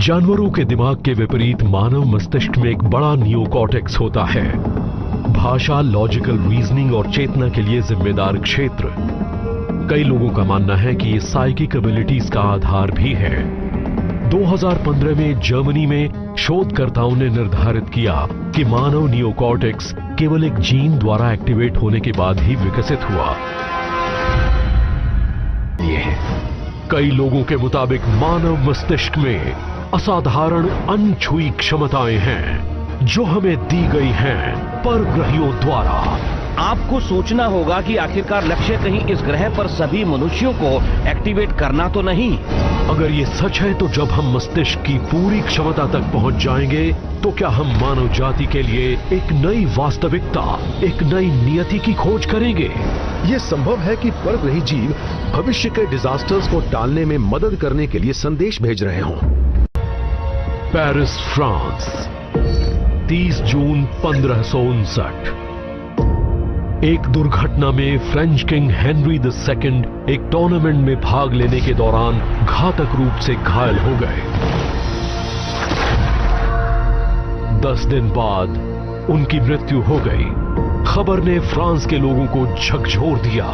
जानवरों के दिमाग के विपरीत मानव मस्तिष्क में एक बड़ा नियोकॉर्टेक्स होता है। भाषा, लॉजिकल रीजनिंग और चेतना के लिए जिम्मेदार क्षेत्र। कई लोगों का मानना है कि ये साइकिक एबिलिटीज का आधार भी है। 2015 में जर्मनी में शोधकर्ताओं ने निर्धारित किया कि मानव नियोकॉर्टेक्स केवल एक जीन द्वारा एक्टिवेट होने के बाद ही विकसित हुआ। कई लोगों के मुताबिक मानव मस्तिष्क में असाधारण अनछुई क्षमताएं हैं जो हमें दी गई हैं परग्रहियों द्वारा। आपको सोचना होगा कि आखिरकार लक्ष्य कहीं इस ग्रह पर सभी मनुष्यों को एक्टिवेट करना तो नहीं। अगर ये सच है तो जब हम मस्तिष्क की पूरी क्षमता तक पहुंच जाएंगे तो क्या हम मानव जाति के लिए एक नई वास्तविकता, एक नई नियति की खोज करेंगे? ये संभव है कि परग्रही जीव भविष्य के डिजास्टर्स को टालने में मदद करने के लिए संदेश भेज रहे हों। पेरिस, फ्रांस, 30 जून 1559। एक दुर्घटना में फ्रेंच किंग हेनरी II एक टूर्नामेंट में भाग लेने के दौरान घातक रूप से घायल हो गए। 10 दिन बाद उनकी मृत्यु हो गई। खबर ने फ्रांस के लोगों को झकझोर दिया,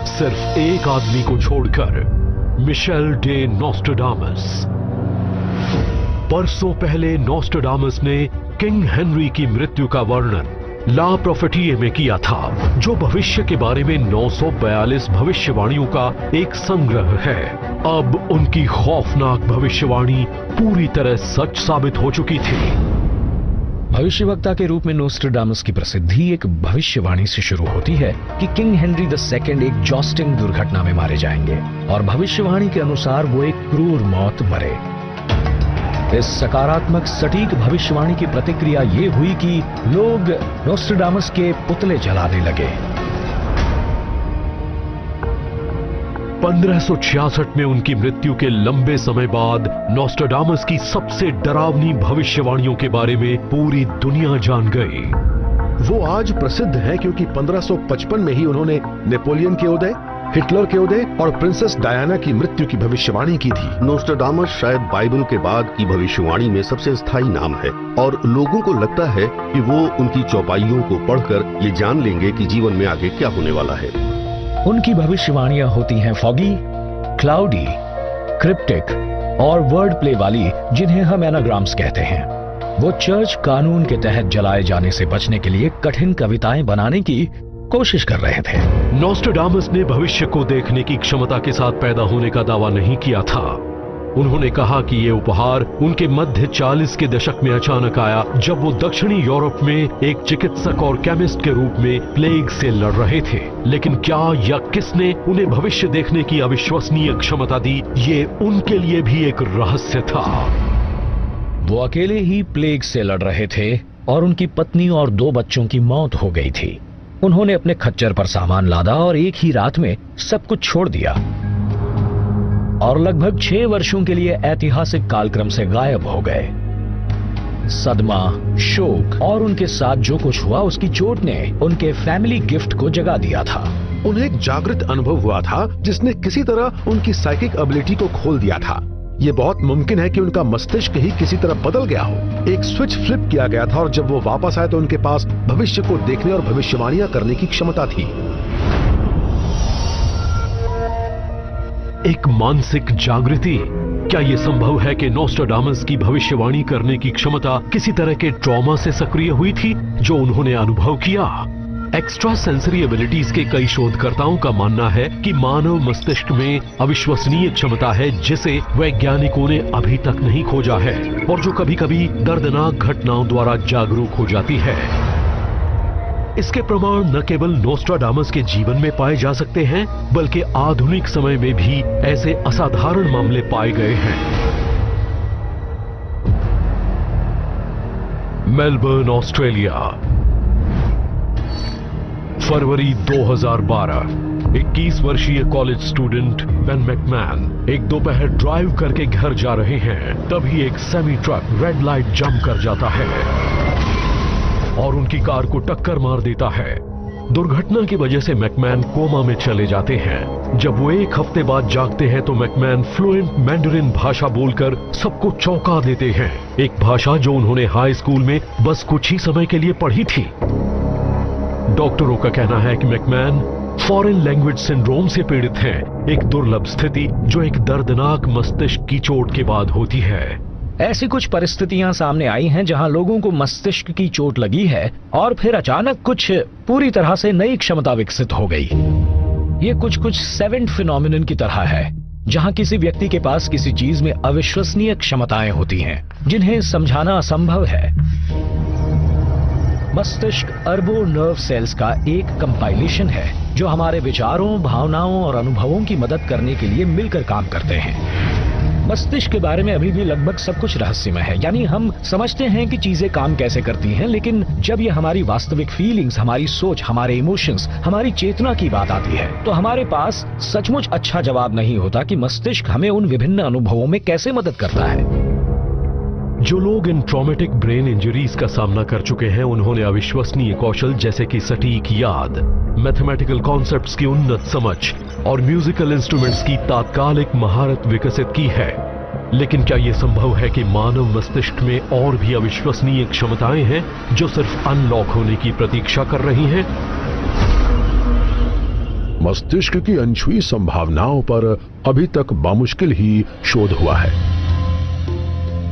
सिर्फ एक आदमी को छोड़कर, मिशेल डे नोस्ट्राडामस। परसों पहले नोस्ट्राडामस ने किंग हेनरी की मृत्यु का वर्णन ला प्रोफेटिए में किया था, जो भविष्य के बारे में 942 भविष्यवाणियों का एक संग्रह है। अब उनकी खौफनाक भविष्यवाणी पूरी तरह सच साबित हो चुकी थी। भविष्यवक्ता के रूप में नोस्ट्राडामस की प्रसिद्धि एक भविष्यवाणी से शुरू होती है कि किंग हेनरी II एक जॉस्टिंग दुर्घटना में मारे जाएंगे और भविष्यवाणी के अनुसार वो एक क्रूर मौत मरे। इस सकारात्मक सटीक भविष्यवाणी की प्रतिक्रिया ये हुई कि लोग नोस्ट्राडामस के पुतले जलाने लगे। 1566 में उनकी मृत्यु के लंबे समय बाद नोस्ट्राडामस की सबसे डरावनी भविष्यवाणियों के बारे में पूरी दुनिया जान गई। वो आज प्रसिद्ध है क्योंकि 1555 में ही उन्होंने नेपोलियन के उदय, हिटलर के उदय और प्रिंसेस डायना की मृत्यु की भविष्यवाणी की थी। नोस्ट्राडामस शायद बाइबल के बाद की भविष्यवाणी में सबसे स्थायी नाम है और लोगों को लगता है कि वो उनकी चौपाइयों को पढ़कर ये जान लेंगे कि जीवन में आगे क्या होने वाला है। उनकी भविष्यवाणियां होती हैं फॉगी, क्लाउडी, क्रिप्टिक और वर्ड प्ले वाली, जिन्हें हम एनाग्राम्स कहते हैं। वो चर्च कानून के तहत जलाए जाने से बचने के लिए कठिन कविताएं बनाने की कोशिश कर रहे थे। नोस्ट्राडामस ने भविष्य को देखने की क्षमता के साथ पैदा होने का दावा नहीं किया था। उन्होंने कहा कि ये उपहार उनके मध्य 40 के दशक में अचानक आया, जब वो दक्षिणी यूरोप में एक चिकित्सक और केमिस्ट के रूप में प्लेग से लड़ रहे थे। लेकिन क्या या किसने उन्हें भविष्य देखने की अविश्वसनीय क्षमता दी, ये उनके लिए भी एक रहस्य था। वो अकेले ही प्लेग से लड़ रहे थे और उनकी पत्नी और 2 बच्चों की मौत हो गई थी। उन्होंने अपने खच्चर पर सामान लादा और एक ही रात में सब कुछ छोड़ दिया और लगभग 6 वर्षों के लिए ऐतिहासिक कालक्रम से गायब हो गए। सदमा, शोक और उनके साथ जो कुछ हुआ उसकी चोट ने उनके फैमिली गिफ्ट को जगा दिया था। उन्हें एक जागृत अनुभव हुआ था जिसने किसी तरह उनकी साइकिक एबिलिटी को खोल दिया था। ये बहुत मुमकिन है कि उनका मस्तिष्क ही किसी तरह बदल गया हो। एक स्विच फ्लिप किया गया था और जब वो वापस आए तो उनके पास भविष्य को देखने और भविष्यवाणियां करने की क्षमता थी। एक मानसिक जागृति। क्या यह संभव है कि नोस्ट्राडामस की भविष्यवाणी करने की क्षमता किसी तरह के ट्रॉमा से सक्रिय हुई थी जो उन्होंने अनुभव किया? एक्स्ट्रा सेंसरी एबिलिटीज के कई शोधकर्ताओं का मानना है कि मानव मस्तिष्क में अविश्वसनीय क्षमता है जिसे वैज्ञानिकों ने अभी तक नहीं खोजा है और जो कभी कभी दर्दनाक घटनाओं द्वारा जागरूक हो जाती है। इसके प्रमाण न केवल नोस्ट्राडामस के जीवन में पाए जा सकते हैं बल्कि आधुनिक समय में भी ऐसे असाधारण मामले पाए गए हैं। मेलबर्न, ऑस्ट्रेलिया, फरवरी 2012। 21 वर्षीय कॉलेज स्टूडेंट बेन मैकमैन एक दोपहर ड्राइव करके घर जा रहे हैं, तभी एक semi truck red light jump कर जाता है और उनकी कार को टक्कर मार देता है। दुर्घटना की वजह से मैकमैन कोमा में चले जाते हैं। जब वो 1 हफ्ते बाद जागते हैं तो मैकमैन फ्लुएंट मैंडरिन भाषा बोलकर सबको चौंका देते हैं, एक भाषा जो उन्होंने हाई स्कूल में बस कुछ ही समय के लिए पढ़ी थी। डॉक्टरों का कहना है कि मैकमैन फॉरेन लैंग्वेज सिंड्रोम से पीड़ित हैं, एक दुर्लभ स्थिति जो एक दर्दनाक मस्तिष्क की चोट के बाद होती है। ऐसी कुछ परिस्थितियां सामने आई हैं जहां लोगों को मस्तिष्क की चोट लगी है और फिर अचानक कुछ पूरी तरह से नई क्षमता विकसित हो गई। ये कुछ सेवेंथ फिनोमिनन की तरह है, जहां किसी व्यक्ति के पास किसी चीज में अविश्वसनीय क्षमताएं होती हैं जिन्हें समझाना असंभव है। मस्तिष्क अरबों नर्व सेल्स का एक कंपाइलेशन है जो हमारे विचारों, भावनाओं और अनुभवों की मदद करने के लिए मिलकर काम करते हैं। मस्तिष्क के बारे में अभी भी लगभग सब कुछ रहस्यमय है, यानी हम समझते हैं कि चीजें काम कैसे करती हैं, लेकिन जब ये हमारी वास्तविक फीलिंग्स, हमारी सोच, हमारे इमोशंस, हमारी चेतना की बात आती है तो हमारे पास सचमुच अच्छा जवाब नहीं होता कि मस्तिष्क हमें उन विभिन्न अनुभवों में कैसे मदद करता है। जो लोग इन ट्रॉमेटिक ब्रेन इंजरीज का सामना कर चुके हैं, उन्होंने अविश्वसनीय कौशल जैसे कि सटीक याद, मैथमेटिकल कॉन्सेप्ट्स की उन्नत समझ और म्यूजिकल इंस्ट्रूमेंट्स की तात्कालिक महारत विकसित की है। लेकिन क्या यह संभव है कि मानव मस्तिष्क में और भी अविश्वसनीय क्षमताएं हैं जो सिर्फ अनलॉक होने की प्रतीक्षा कर रही हैं? मस्तिष्क की अनछुई संभावनाओं पर अभी तक बामुश्किल ही शोध हुआ है।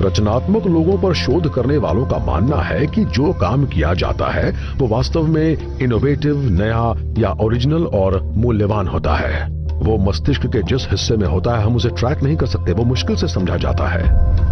रचनात्मक लोगों पर शोध करने वालों का मानना है कि जो काम किया जाता है वो वास्तव में इनोवेटिव, नया या ओरिजिनल और मूल्यवान होता है। वो मस्तिष्क के जिस हिस्से में होता है हम उसे ट्रैक नहीं कर सकते, वो मुश्किल से समझा जाता है।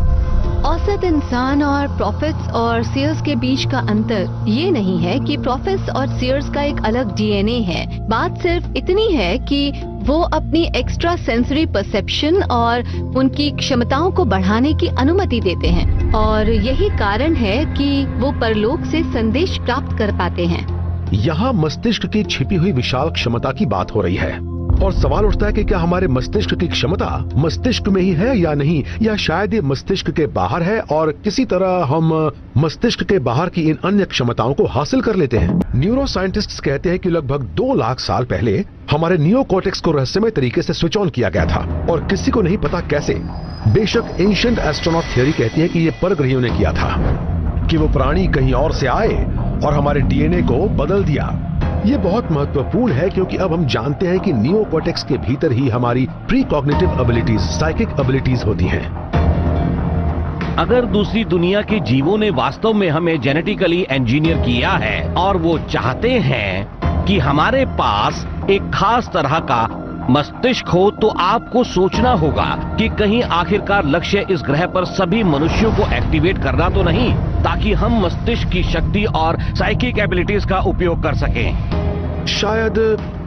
औसत इंसान और प्रॉफिट्स और सीयर्स के बीच का अंतर ये नहीं है कि प्रॉफिट्स और सीयर्स का एक अलग डीएनए है। बात सिर्फ इतनी है कि वो अपनी एक्स्ट्रा सेंसरी परसेप्शन और उनकी क्षमताओं को बढ़ाने की अनुमति देते हैं, और यही कारण है कि वो परलोक से संदेश प्राप्त कर पाते हैं। यहाँ मस्तिष्क की छिपी हुई विशाल क्षमता की बात हो रही है और सवाल उठता है कि क्या हमारे मस्तिष्क की क्षमता मस्तिष्क में ही है या नहीं, या शायद ये मस्तिष्क के बाहर है और किसी तरह हम मस्तिष्क के बाहर की इन अन्य क्षमताओं को हासिल कर लेते हैं। न्यूरो साइंटिस्ट्स कहते हैं कि लगभग 2 लाख साल पहले हमारे नियोकॉर्टेक्स को रहस्यमय तरीके से स्विच ऑन किया गया था और किसी को नहीं पता कैसे। बेशक एंशिएंट एस्ट्रोनॉट थ्योरी कहती है कि ये परग्रहियों ने किया था, कि वो प्राणी कहीं और से आए और हमारे डीएनए को बदल दिया। ये बहुत महत्वपूर्ण है क्योंकि अब हम जानते हैं कि नियोकॉर्टेक्स के भीतर ही हमारी pre cognitive abilities, psychic abilities होती हैं। अगर दूसरी दुनिया के जीवों ने वास्तव में हमें जेनेटिकली इंजीनियर किया है और वो चाहते हैं कि हमारे पास एक खास तरह का मस्तिष्क हो, तो आपको सोचना होगा कि कहीं आखिरकार लक्ष्य इस ग्रह पर सभी मनुष्यों को एक्टिवेट करना तो नहीं, ताकि हम मस्तिष्क की शक्ति और साइकिक एबिलिटीज का उपयोग कर सकें। शायद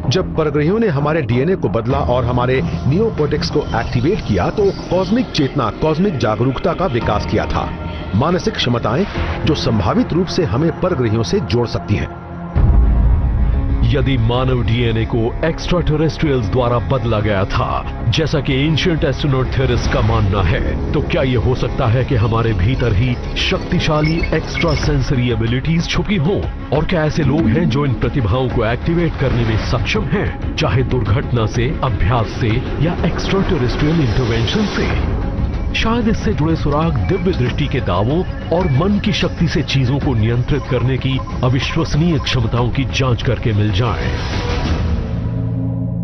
जब परग्रहियों ने हमारे डीएनए को बदला और हमारे नियोकॉर्टेक्स को एक्टिवेट किया तो कॉस्मिक चेतना, कॉस्मिक जागरूकता का विकास किया था। मानसिक क्षमताएं जो संभावित रूप से हमें परग्रहियों से जोड़ सकती हैं। यदि मानव डीएनए को एक्स्ट्रा टेरेस्ट्रियल्स द्वारा बदला गया था, जैसा कि एंशिएंट एस्ट्रोनॉट थ्योरिस्ट का मानना है, तो क्या यह हो सकता है कि हमारे भीतर ही शक्तिशाली एक्स्ट्रा सेंसरी एबिलिटीज छुपी हों? और क्या ऐसे लोग हैं जो इन प्रतिभाओं को एक्टिवेट करने में सक्षम हैं, चाहे दुर्घटना से, अभ्यास से या एक्स्ट्रा टेरेस्ट्रियल इंटरवेंशन से? शायद इससे जुड़े सुराग दिव्य दृष्टि के दावों और मन की शक्ति से चीजों को नियंत्रित करने की अविश्वसनीय क्षमताओं की जांच करके मिल जाएं।